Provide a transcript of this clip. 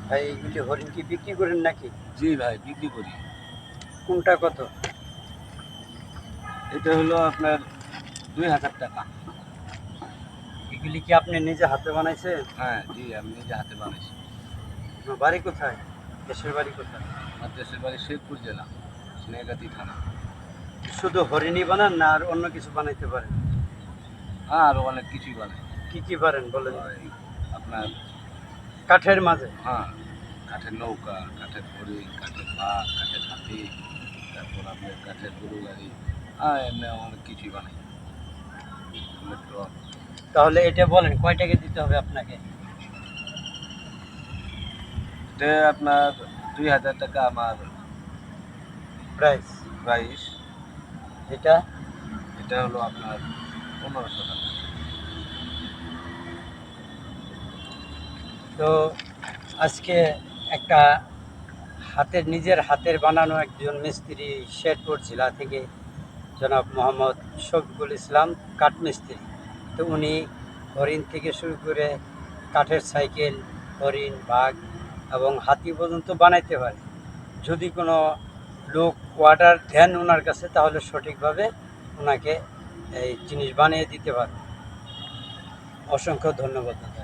ভাই এইগুলি হরিণ কি বিক্রি করেন নাকি? জি ভাই, বিক্রি করি। কোনটা কত? এটা হলো আপনার 2000 টাকা। এগুলি কি আপনি নিজে হাতে বানাইছেন? হ্যাঁ জি, আমি নিজে হাতে বানাইছি। আপনার বাড়ি কোথায়? দেশের বাড়ি কোথায়? আমার দেশের বাড়ি শেরপুর জেলা, স্নেহাগাতি থানা। শুধু হরিণই বানান না আর অন্য কিছু বানাইতে পারেন? হ্যাঁ, আরও অনেক কিছুই বানাই। কি কি পারেন বলেন? ওই আপনার কাঠের মাঝে? হ্যাঁ, কাঠের নৌকা, কাঠের হরিণ, কাঠের বাঘ, কাঠের হাতি, তারপর আপনার কাঠের গরু গাড়ি, এমনি অনেক কিছুই বানাই। ফুলের টব। তাহলে এটা বলেন কয় টাকা দিতে হবে আপনাকে? এটা আপনার 2000 টাকা আমার প্রাইস। প্রাইস। এটা এটা হলো আপনার 1500 টাকা। তো আজকে একটা নিজের হাতের বানানো একজন মিস্ত্রি শেরপুর জেলা থেকে জনাব মোহাম্মদ শফিকুল ইসলাম কাঠমিস্ত্রি। তো উনি হরিণ থেকে শুরু করে কাঠের সাইকেল, হরিণ, বাঘ এবং হাতি পর্যন্ত বানাইতে পারে। যদি কোনো লোক অর্ডার দেন ওনার কাছে তাহলে সঠিকভাবে ওনাকে এই জিনিস বানিয়ে দিতে পারে। অসংখ্য ধন্যবাদ দাদা।